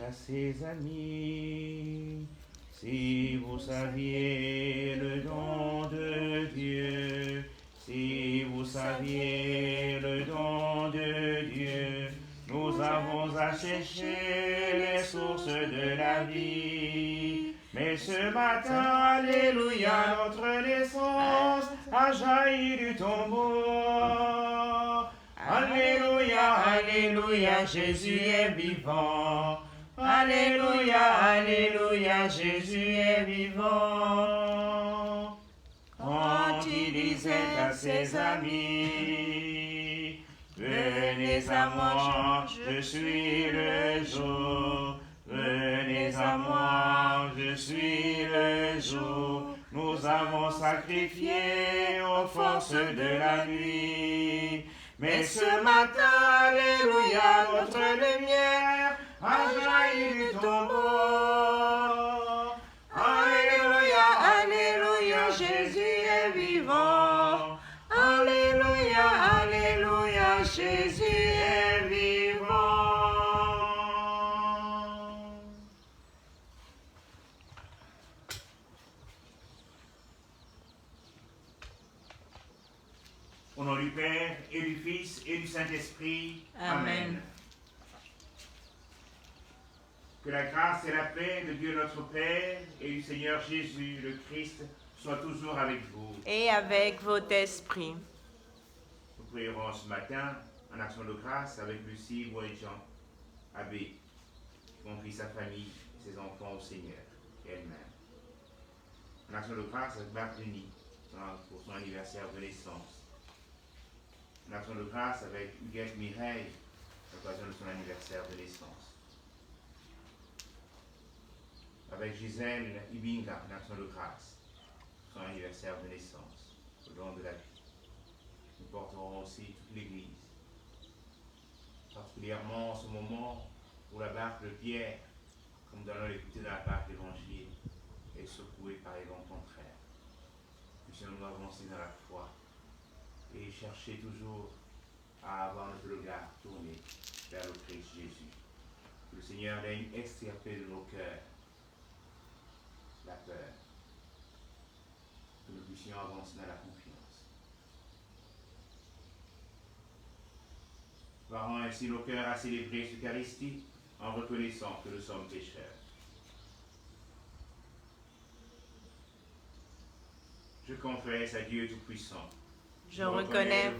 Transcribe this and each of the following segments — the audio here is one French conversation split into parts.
à ses amis. Si vous saviez le don de Dieu, si vous saviez le don de Dieu, nous avons à chercher les sources de la vie. Mais ce matin, alléluia, notre naissance a jailli du tombeau. Alléluia, alléluia, Jésus est vivant. Alléluia, alléluia, Jésus est vivant. Quand il disait à ses amis, venez à moi, je suis le jour. Venez à moi, je suis le jour. Nous avons sacrifié aux forces de la nuit. Mais ce matin, alléluia, notre lumière a jailli du tombeau. Alléluia, alléluia, Jésus est vivant. Alléluia, alléluia, Jésus est vivant. Au nom du Père, et du Fils, et du Saint-Esprit. Amen. Que la grâce et la paix de Dieu notre Père et du Seigneur Jésus, le Christ, soient toujours avec vous. Et avec votre esprit. Nous prierons ce matin en action de grâce avec Lucie Boisjean, abbé, qui confie sa famille et ses enfants au Seigneur et elle-même. En action de grâce avec Marc Denis pour son anniversaire de naissance. En action de grâce avec Huguette Mireille à l'occasion de son anniversaire de naissance. Avec Gisèle Ibinga en action de grâce pour son anniversaire de naissance, au long de la vie. Nous porterons aussi toute l'Église, particulièrement en ce moment où la barque de Pierre, comme nous allons l'écouter dans la page d'Évangile, est secouée par les vents contraires. Puissions-nous avancer dans la foi et chercher toujours à avoir notre regard tourné vers le Christ Jésus. Que le Seigneur daigne extirper de nos cœurs la peur. Que nous puissions avancer dans la confiance. Parons ainsi nos cœurs à célébrer cette Eucharistie en reconnaissant que nous sommes pécheurs. Je confesse à Dieu Tout-Puissant. Je reconnais,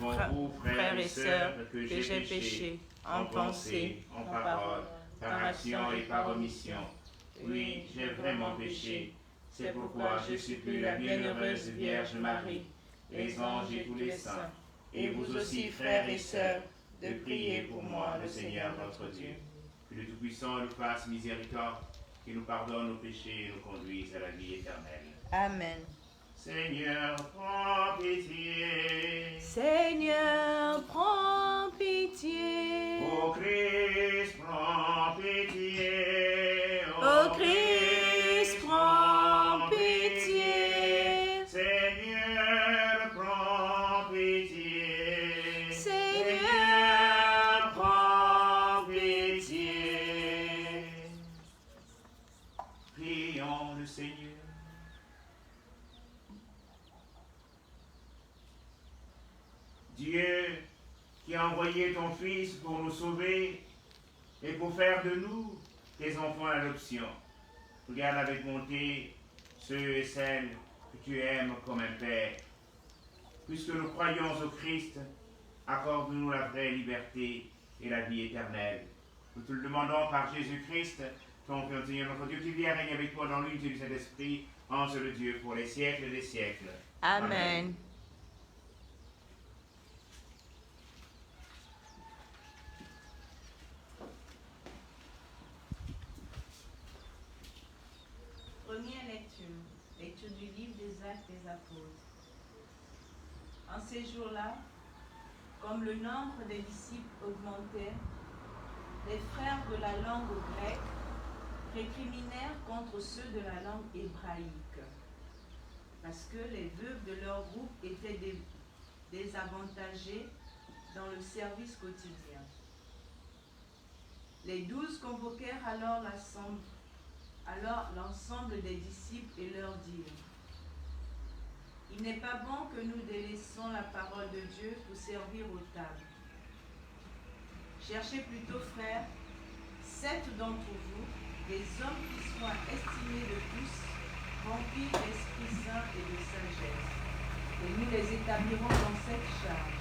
frères et sœurs, que j'ai péché en pensée, en parole, par action et par omission. Oui, j'ai vraiment péché. C'est pourquoi je supplie la bienheureuse Vierge Marie, les anges et tous les saints, et vous aussi, frères et sœurs, de prier pour moi, le Seigneur notre Dieu. Que le Tout-Puissant nous fasse miséricorde, qu'il nous pardonne nos péchés et nous conduise à la vie éternelle. Amen. Seigneur, prends pitié. Seigneur, prends pitié. Ô Christ, prends pitié. Ô Christ, prends pitié. Seigneur, prends pitié. Seigneur, prends pitié. Prions le Seigneur. Dieu, qui a envoyé ton Fils pour nous sauver et pour faire de nous tes enfants d'adoption, regarde avec bonté ceux et celles que tu aimes comme un Père. Puisque nous croyons au Christ, accorde-nous la vraie liberté et la vie éternelle. Nous te le demandons par Jésus-Christ, ton Père, Seigneur notre Dieu, qui vient régner avec toi dans l'unité du Saint-Esprit, en seul Dieu, pour les siècles des siècles. Amen. Première lecture. Lecture du livre des Actes des Apôtres. En ces jours-là, comme le nombre des disciples augmentait, les frères de la langue grecque récriminèrent contre ceux de la langue hébraïque, parce que les veuves de leur groupe étaient désavantagées dans le service quotidien. Les 12 convoquèrent alors l'ensemble des disciples et leur dirent: il n'est pas bon que nous délaissions la parole de Dieu pour servir aux tables. Cherchez plutôt, frères, 7 d'entre vous, des hommes qui soient estimés de tous, remplis d'Esprit Saint et de sagesse, et nous les établirons dans cette charge.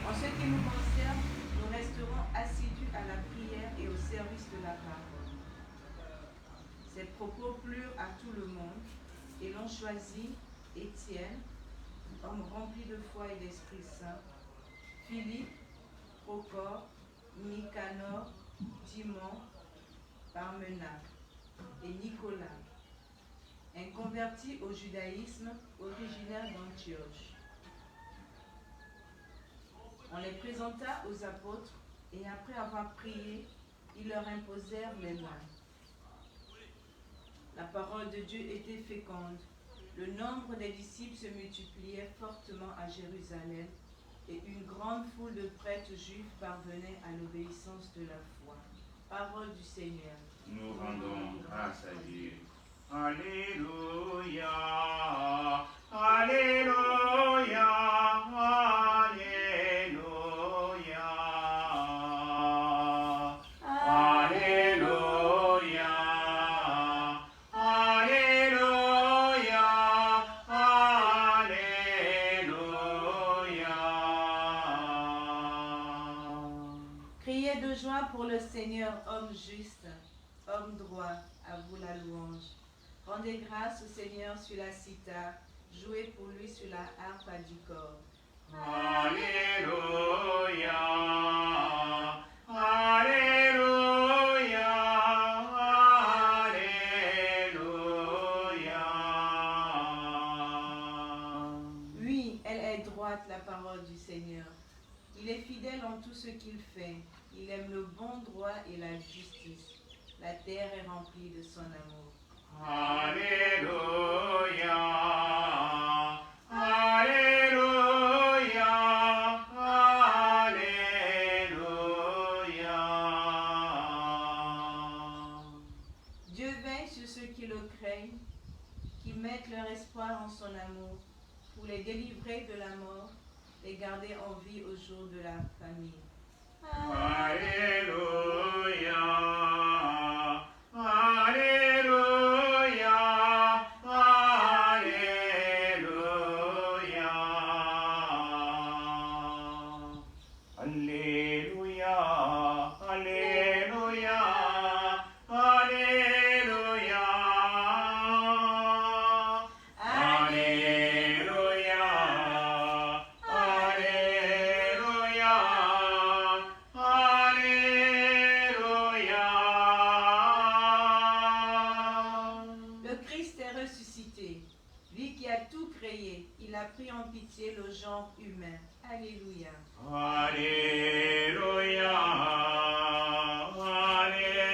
En ce qui nous concerne, nous resterons assidus à la prière et au service de la parole. Ces propos plurent à tout le monde, et l'on choisit Étienne, homme rempli de foi et d'Esprit Saint, Philippe, Procor, Nicanor, Timon, Parmenas et Nicolas, un converti au judaïsme originaire d'Antioche. On les présenta aux apôtres et après avoir prié, ils leur imposèrent les mains. La parole de Dieu était féconde. Le nombre des disciples se multipliait fortement à Jérusalem et une grande foule de prêtres juifs parvenait à l'obéissance de la foi. Parole du Seigneur. Nous rendons grâce à Dieu. Alléluia, Alléluia, Alléluia, Alléluia, Alléluia. Criez de joie pour le Seigneur, homme juste, homme droit, à vous la louange. Rendez grâce au Seigneur sur la cithare, jouez pour lui sur la harpe à 10 cordes. Alléluia, Alléluia, Alléluia. Oui, elle est droite, la parole du Seigneur. Il est fidèle en tout ce qu'il fait. Il aime le bon droit et la justice. La terre est remplie de son amour. Alléluia, Alléluia, Alléluia. Dieu veille sur ceux qui le craignent, qui mettent leur espoir en son amour, pour les délivrer de la mort, les garder en vie au jour de la famine. Alléluia, Alléluia, Alléluia. Alléluia, Alléluia, Alléluia. Alléluia, Alléluia, Alléluia. Le Christ est ressuscité. Lui qui a tout créé, il a pris en pitié le genre humain. Alléluia. Alléluia, Alléluia,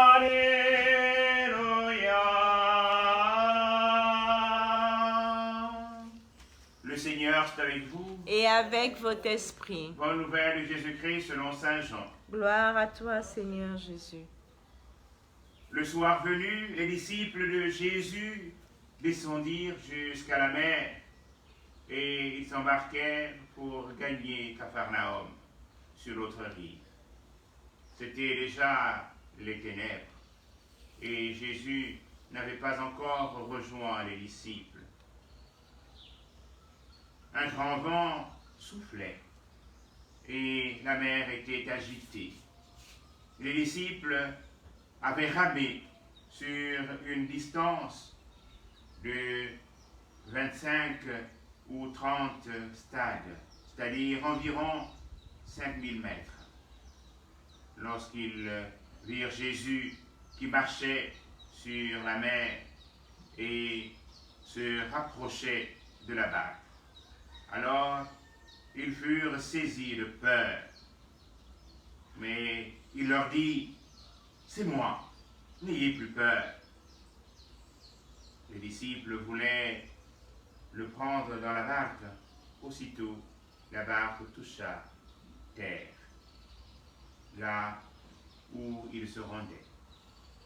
Alléluia. Le Seigneur est avec vous. Et avec votre esprit. Bonne nouvelle de Jésus-Christ selon Saint Jean. Gloire à toi, Seigneur Jésus. Le soir venu, les disciples de Jésus descendirent jusqu'à la mer et ils s'embarquèrent pour gagner Capharnaüm sur l'autre rive. C'était déjà les ténèbres et Jésus n'avait pas encore rejoint les disciples. Un grand vent soufflait et la mer était agitée. Les disciples avaient ramé sur une distance de 25 ou 30 stades, c'est-à-dire environ 5000 mètres. Lorsqu'ils virent Jésus qui marchait sur la mer et se rapprochait de la barque, alors ils furent saisis de peur. Mais il leur dit: c'est moi, n'ayez plus peur. Les disciples voulaient le prendre dans la barque. Aussitôt, la barque toucha terre, là où il se rendait.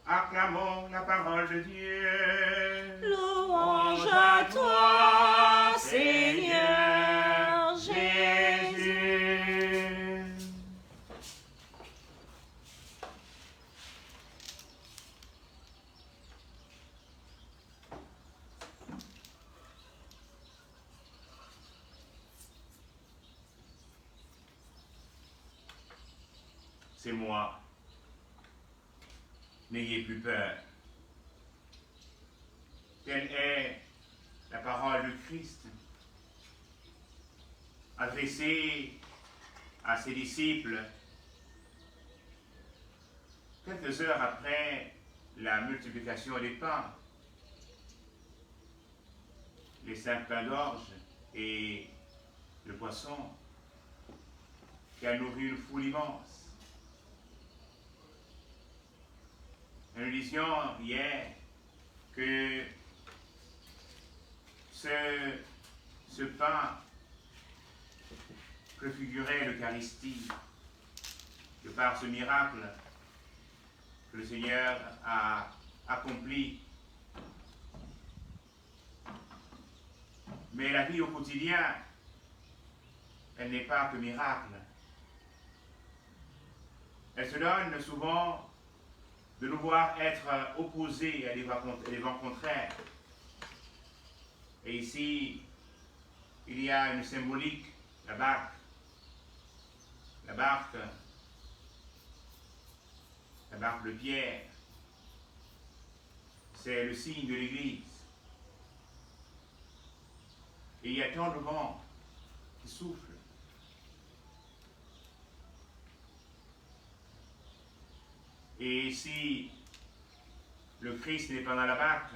Acclamons la parole de Dieu. Louange à toi, Seigneur Jésus. C'est moi. N'ayez plus peur. Telle est la parole de Christ adressée à ses disciples quelques heures après la multiplication des pains, les 5 pains d'orge et le poisson qui a nourri une foule immense. Nous disions hier que ce pain préfigurait l'Eucharistie, que par ce miracle que le Seigneur a accompli. Mais la vie au quotidien, elle n'est pas que miracle. Elle se donne souvent de nous voir être opposés à des vents contraires. Et ici, il y a une symbolique, la barque. La barque de Pierre, c'est le signe de l'Église. Et il y a tant de vents qui soufflent. Et si le Christ n'est pas dans la barque,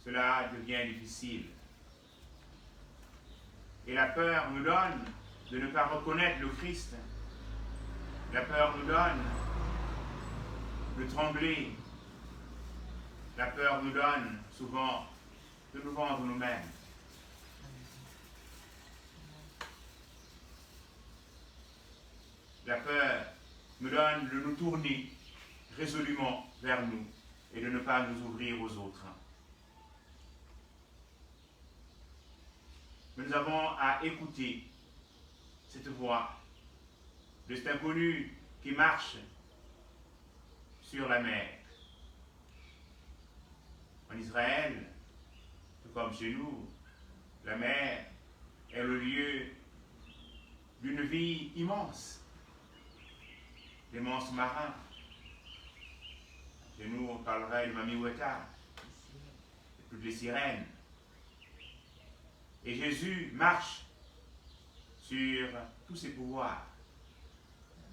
cela devient difficile. Et la peur nous donne de ne pas reconnaître le Christ. La peur nous donne de trembler. La peur nous donne souvent de nous vendre nous-mêmes. La peur nous donne de nous tourner résolument vers nous et de ne pas nous ouvrir aux autres. Mais nous avons à écouter cette voix de cet inconnu qui marche sur la mer. En Israël, tout comme chez nous, la mer est le lieu d'une vie immense. L'immense marin. Chez nous, on parlerait de Mamiweta, de toutes les sirènes. Et Jésus marche sur tous ses pouvoirs.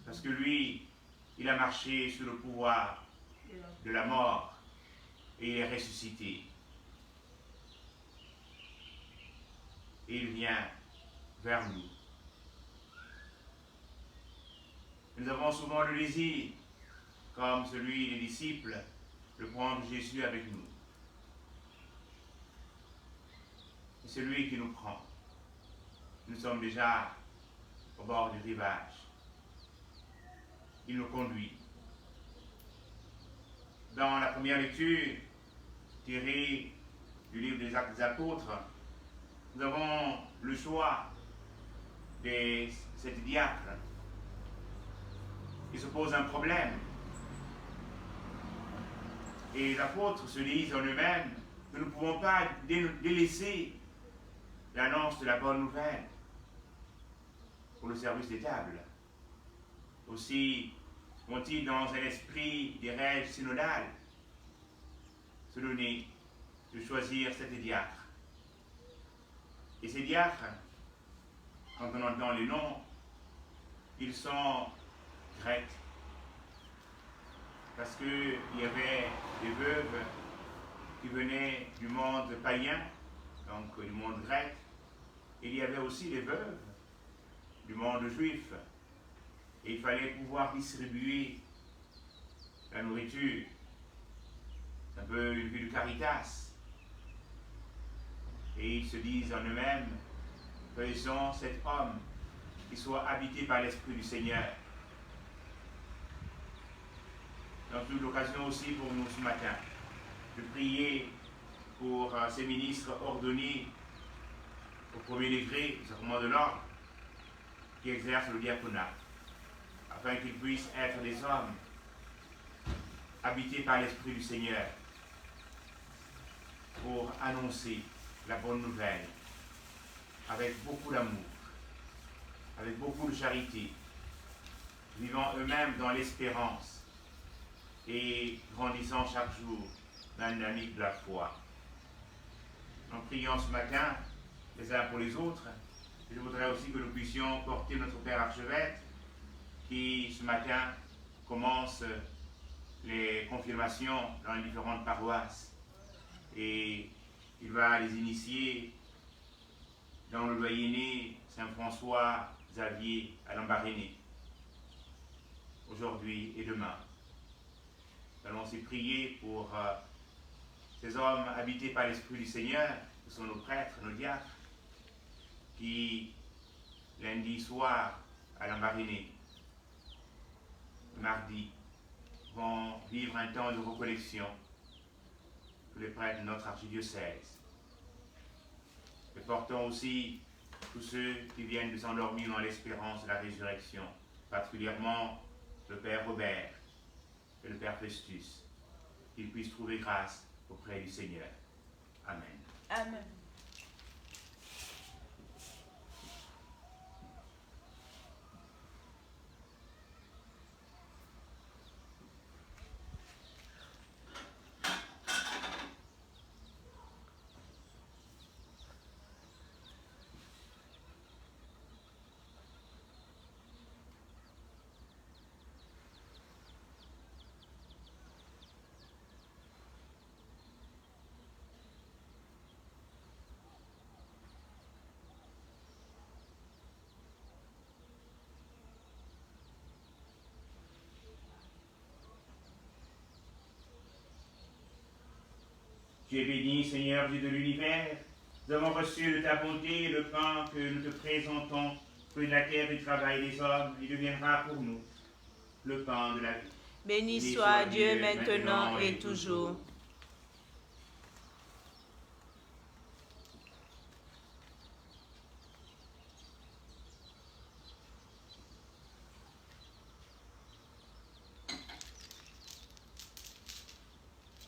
Parce que lui, il a marché sur le pouvoir de la mort et il est ressuscité. Et il vient vers nous. Nous avons souvent le désir, comme celui des disciples, de prendre Jésus avec nous. C'est lui qui nous prend. Nous sommes déjà au bord du rivage. Il nous conduit. Dans la première lecture, tirée du livre des Actes des Apôtres, nous avons le choix de cet diacre. Il se pose un problème. Et les apôtres se disent en eux-mêmes, nous ne pouvons pas délaisser l'annonce de la bonne nouvelle pour le service des tables. Aussi, ont-ils dans un esprit des rêves synodales se donner de choisir cet diacre. Et ces diacres, quand on entend les noms, ils sont grecs. Parce qu'il y avait des veuves qui venaient du monde païen, donc du monde grec. Il y avait aussi des veuves du monde juif. Et il fallait pouvoir distribuer la nourriture. C'est un peu une vie de caritas. Et ils se disent en eux-mêmes, faisons cet homme qu'ils soient habités par l'Esprit du Seigneur. Donc, c'est l'occasion aussi pour nous ce matin de prier pour ces ministres ordonnés au premier degré, sacrement de l'ordre, qui exercent le diaconat, afin qu'ils puissent être des hommes habités par l'Esprit du Seigneur pour annoncer la bonne nouvelle avec beaucoup d'amour, avec beaucoup de charité, vivant eux-mêmes dans l'espérance et grandissant chaque jour dans la dynamique de la foi. En priant ce matin les uns pour les autres, je voudrais aussi que nous puissions porter notre Père Archevêque qui ce matin commence les confirmations dans les différentes paroisses et il va les initier dans le doyenné Saint-François Xavier à Lambaréné, aujourd'hui et demain. Nous allons aussi prier pour ces hommes habités par l'Esprit du Seigneur, qui sont nos prêtres, nos diacres, qui, lundi soir, à Lambaréné, mardi, vont vivre un temps de recollection pour les prêtres de notre archidiocèse. Et portons aussi tous ceux qui viennent de s'endormir dans l'espérance de la résurrection, particulièrement le Père Robert et le Père Festus, qu'ils puissent trouver grâce auprès du Seigneur. Amen. Amen. Tu es béni, Seigneur Dieu de l'univers. Nous avons reçu de ta bonté le pain que nous te présentons, fruit de la terre du travail des hommes. Il deviendra pour nous le pain de la vie. Béni soit Dieu maintenant et toujours.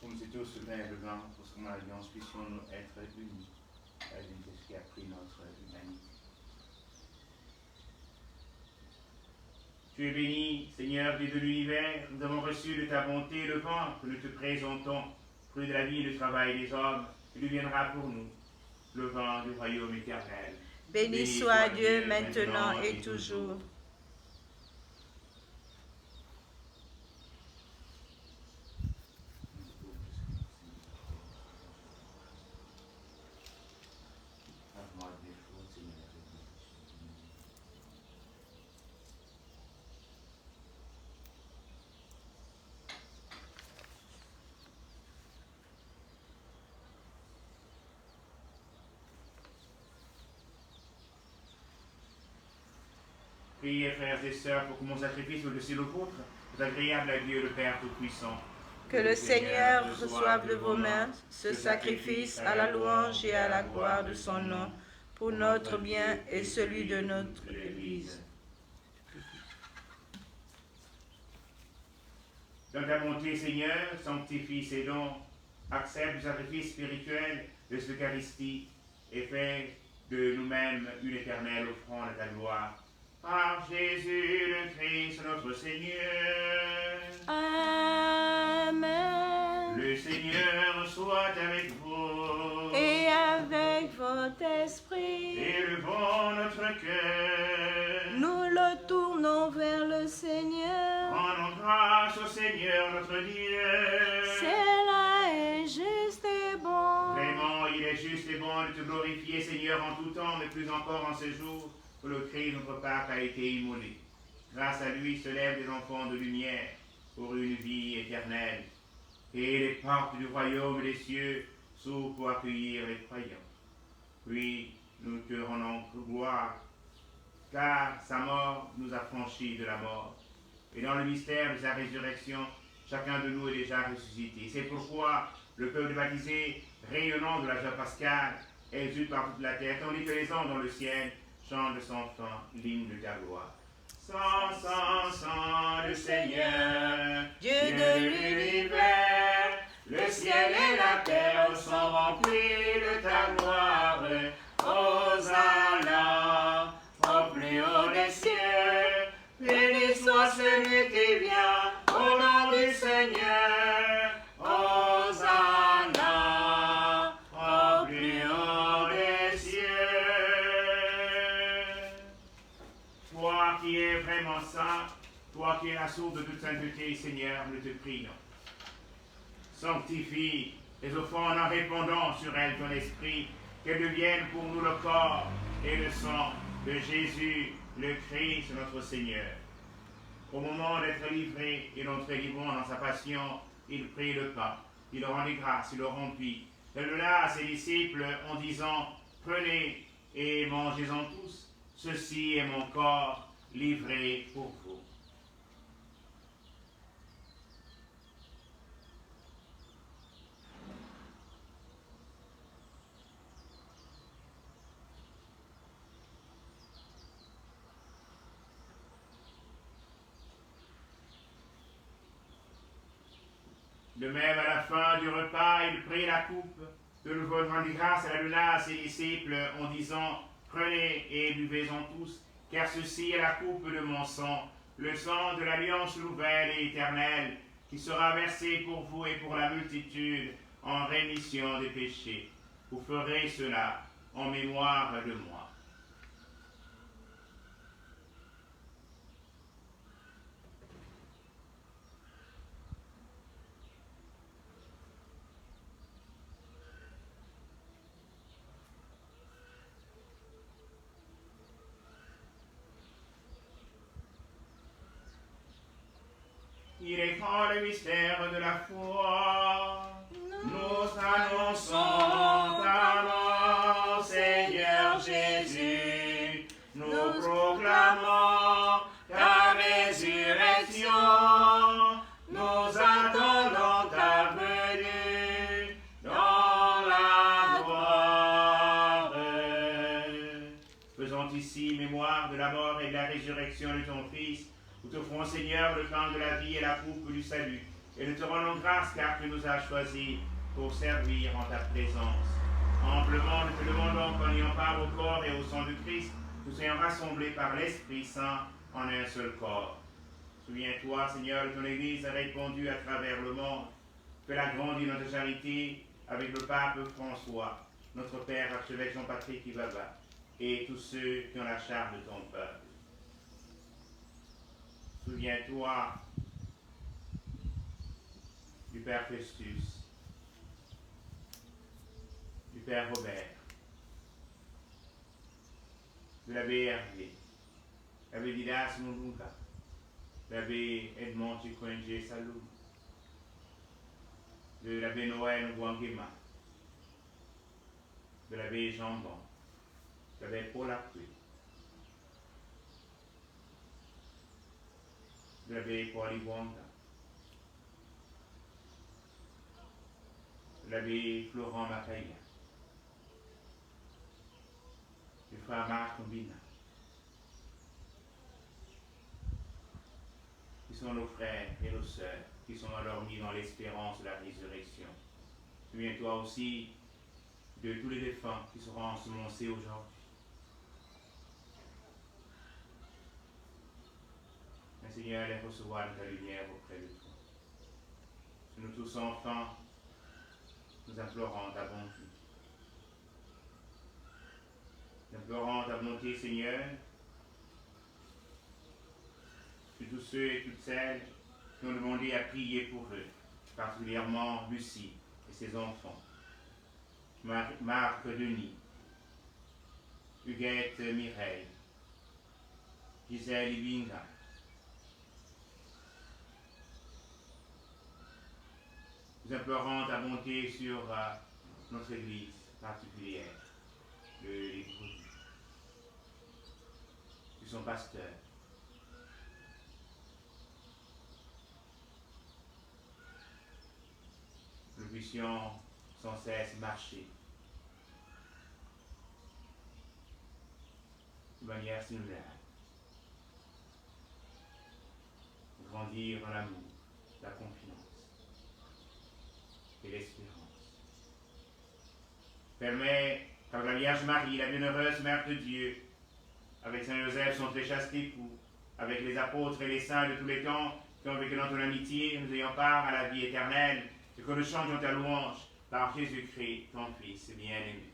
Comme c'est tous le pain et le vin, pour son alliance, puissions-nous être unis à l'une de ce qui a pris notre humanité. Tu es béni, Seigneur Dieu de l'univers. Nous avons reçu de ta bonté le pain que nous te présentons, fruit de la vie et du travail des hommes. Il deviendra pour nous le vin du royaume éternel. Béni soit Dieu maintenant et toujours. Priez, frères et sœurs, pour que mon sacrifice au-dessus le vôtre soit agréable à Dieu le Père Tout-Puissant. Que le Seigneur reçoive de vos mains ce sacrifice à la louange et à la gloire de son nom, pour notre bien et celui de notre Église. Dans ta bonté, Seigneur, sanctifie ces dons, accepte le sacrifice spirituel de cette Eucharistie et fais de nous-mêmes une éternelle offrande à ta gloire. Par Jésus le Christ, notre Seigneur. Amen. Le Seigneur soit avec vous. Et avec votre esprit. Élevons notre cœur. Nous le tournons vers le Seigneur. Rendons grâce au Seigneur notre Dieu. Cela est juste et bon. Vraiment, il est juste et bon de te glorifier, Seigneur, en tout temps, mais plus encore en ce jour, où le Christ, notre Pâque, a été immolé. Grâce à lui se lèvent des enfants de lumière pour une vie éternelle. Et les portes du royaume des cieux s'ouvrent pour accueillir les croyants. Puis nous te rendons gloire car sa mort nous a franchis de la mort. Et dans le mystère de sa résurrection, chacun de nous est déjà ressuscité. C'est pourquoi le peuple baptisé, rayonnant de la joie pascale, exulte par toute la terre, tandis que les anges dans le ciel chantent sans fin l'hymne de ta gloire. Sans le Seigneur, Dieu de l'univers, le ciel et la terre sont remplis de ta gloire. Hosanna, au plus haut des cieux, béni soit celui qui vient au nom du Seigneur. Hosanna, au plus haut des cieux. Toi qui es vraiment saint, toi qui es la source de toute sainteté, Seigneur, nous te prions. Sanctifie les offrandes en répandant sur elles ton esprit, qu'elles deviennent pour nous le corps et le sang de Jésus, le Christ, notre Seigneur. Au moment d'être livré et d'entrer librement dans sa passion, il prit le pain, il le rendit grâce, il le rompit. Il le donna à ses disciples en disant, prenez et mangez-en tous, ceci est mon corps livré pour vous. De même, à la fin du repas, il prit la coupe, de nouveau rendit grâce, et la donna à ses disciples en disant, prenez et buvez-en tous, car ceci est la coupe de mon sang, le sang de l'alliance nouvelle et éternelle, qui sera versé pour vous et pour la multitude en rémission des péchés. Vous ferez cela en mémoire de moi. Il est grand le mystère de la foi. Nous annonçons ta mort, Seigneur Jésus. Nous proclamons ta résurrection. Nous attendons ta venue dans la gloire. Faisons ici mémoire de la mort et de la résurrection de ton Fils. Nous t'offrons, Seigneur, le pain de la vie et la coupe du salut, et nous te rendons grâce car tu nous as choisis pour servir en ta présence. Amplement, nous te demandons qu'en ayant part au corps et au sang de Christ, nous soyons rassemblés par l'Esprit Saint en un seul corps. Souviens-toi, Seigneur, de ton Église a répandu à travers le monde. Fais-la grandir notre charité avec le pape François, notre Père archevêque Jean-Patrick Ibaba, et tous ceux qui ont la charge de ton peuple. Souviens-toi du Père Festus, du Père Robert, de l'abbé Hervé, l'abbé Didas Moulouka, l'abbé Edmond Chikwenge Salou, de l'abbé Noël Ngwangema, de l'abbé Jambon, de l'abbé Paul Apoué, de l'abbé Paul Iwanga, de l'abbé Florent Makaya, du frère Marc Mbina, qui sont nos frères et nos sœurs, qui sont endormis dans l'espérance de la résurrection. Souviens-toi aussi de tous les défunts qui seront ensemencés aujourd'hui. Mais Seigneur, les recevoir de ta lumière auprès de toi. Nous tous enfin, nous implorons ta bonté. Nous implorons ta bonté, Seigneur, sur tous ceux et toutes celles qui ont demandé à prier pour eux, particulièrement Lucie et ses enfants, Marc Denis, Huguette Mireille, Gisèle Ibinga. Nous implorons ta bonté sur notre Église particulière, les produits. Tu son pasteur. Nous puissions sans cesse marcher de manière similaire, grandir dans l'amour, la confiance et l'espérance. Permets, par la Vierge Marie, la bienheureuse Mère de Dieu, avec Saint Joseph, son très chaste époux, avec les apôtres et les saints de tous les temps qui ont vécu dans ton amitié, nous ayons part à la vie éternelle, et que nous chantions ta louange par Jésus-Christ, ton Fils bien-aimé.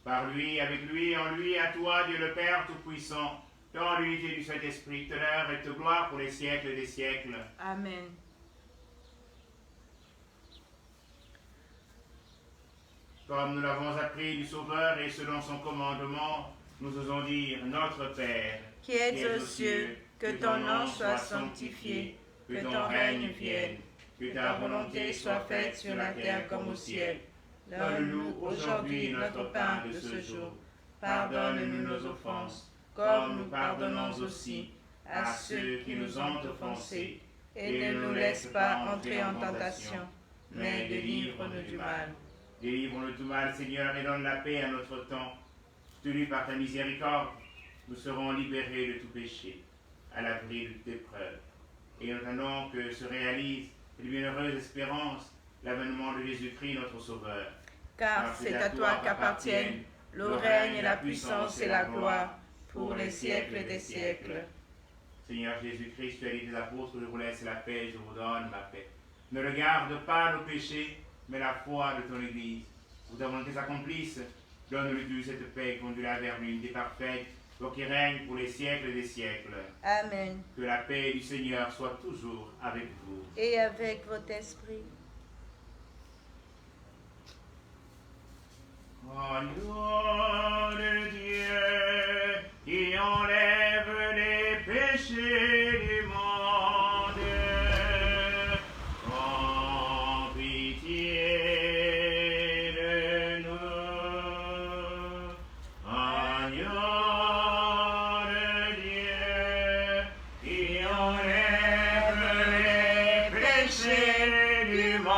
Par lui, avec lui, en lui, à toi, Dieu le Père Tout-Puissant, dans l'unité du Saint-Esprit, honneur et de gloire pour les siècles des siècles. Amen. Comme nous l'avons appris du Sauveur et selon son commandement, nous osons dire Notre Père, qui es aux cieux, que ton nom soit sanctifié, que ton règne vienne, que ta volonté soit faite sur la terre comme au ciel. Donne-nous aujourd'hui notre pain de ce jour. Pardonne-nous nos offenses, comme nous pardonnons aussi à ceux qui nous ont offensés. Et ne nous laisse pas entrer en tentation, mais délivre-nous du mal. Délivre-nous du mal, Seigneur, et donne la paix à notre temps. Soutenus par ta miséricorde, nous serons libérés de tout péché, à l'abri de toute épreuve. Et nous attendons que se réalise une bienheureuse espérance, l'avènement de Jésus-Christ, notre Sauveur. Car c'est à toi qu'appartiennent le règne et la puissance et la gloire pour les siècles des siècles. Seigneur Jésus-Christ, tu as dit des apôtres, je vous laisse la paix, je vous donne ma paix. Ne regarde pas nos péchés, mais la foi de ton Église. Pour ta volonté s'accomplisse, donne-lui cette paix, conduis-la vers l'unité parfaite, toi qui règne pour les siècles des siècles. Amen. Que la paix du Seigneur soit toujours avec vous. Et avec votre esprit. Agneau de Dieu, qui enlève les péchés du monde, prends pitié de nous. Agneau de Dieu, qui enlève les péchés du monde.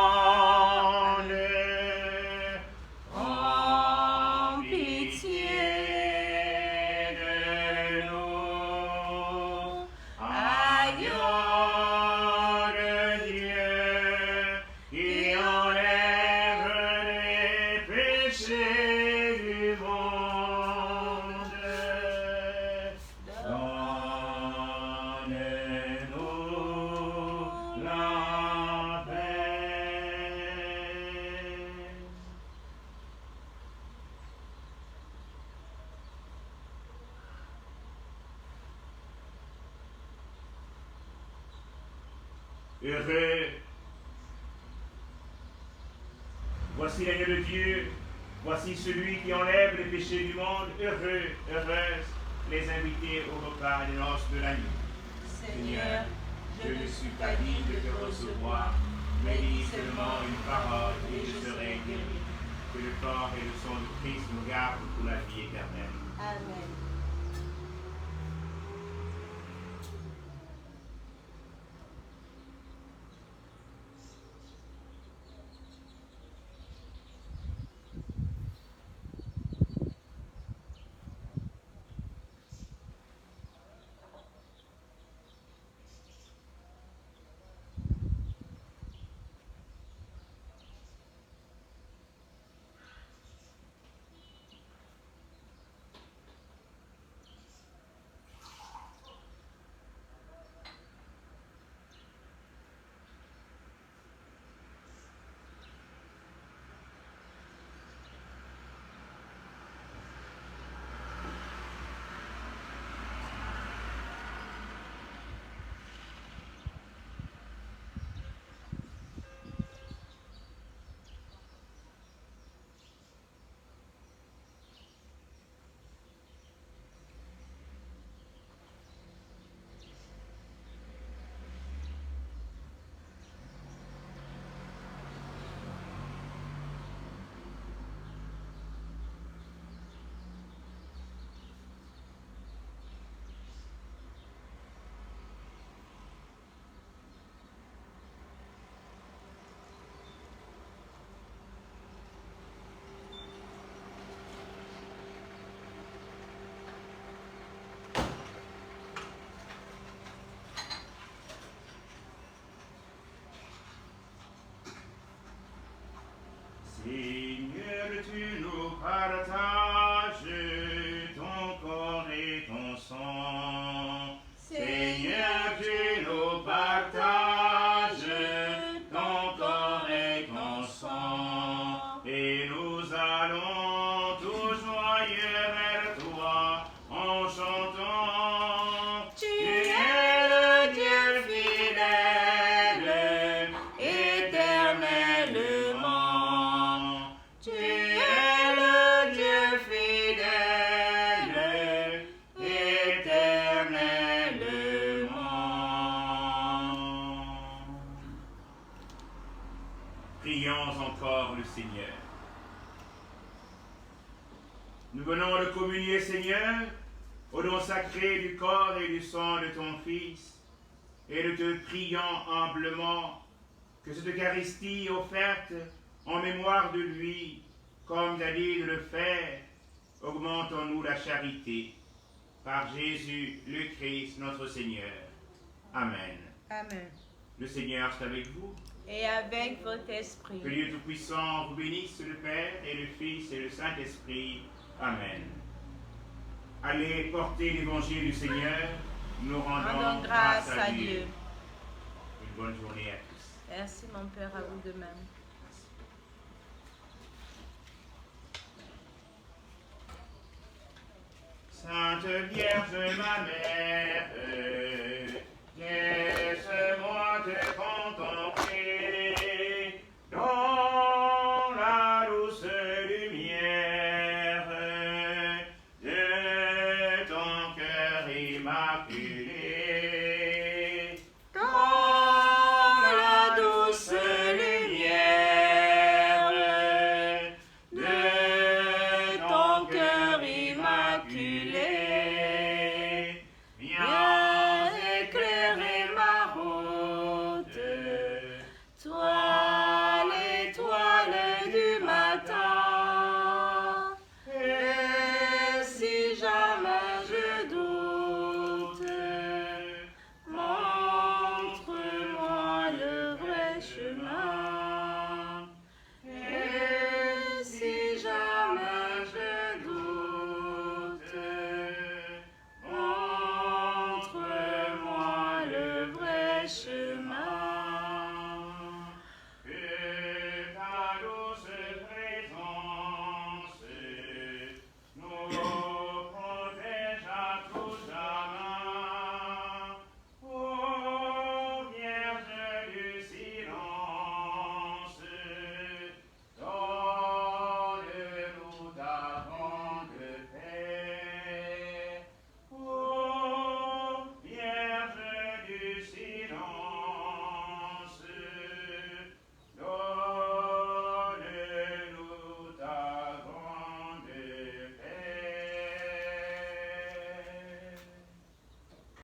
Heureux, voici l'agneau de Dieu, voici celui qui enlève les péchés du monde. Heureux, heureuses les invités au repas des noces de l'agneau. Seigneur, je ne suis pas digne de te recevoir, mais dis seulement une parole et je serai guéri. Que le corps et le sang de Christ nous gardent pour la vie éternelle. Amen. éternellement. Prions encore le Seigneur. Nous venons de communier, Seigneur, au don sacré du corps et du sang de ton Fils, et de te priant humblement que cette Eucharistie offerte en mémoire de lui, comme tu as dit de le faire, augmente en nous la charité. Par Jésus le Christ, notre Seigneur. Amen. Amen. Le Seigneur est avec vous. Et avec votre esprit. Que Dieu Tout-Puissant vous bénisse, le Père et le Fils et le Saint-Esprit. Amen. Allez porter l'évangile du Seigneur. Nous rendons grâce à Dieu. Une bonne journée à tous. Merci mon Père, à vous de même. Sainte Vierge, ma mère, laisse-moi te contempler dans la douce lumière de ton cœur immaculé.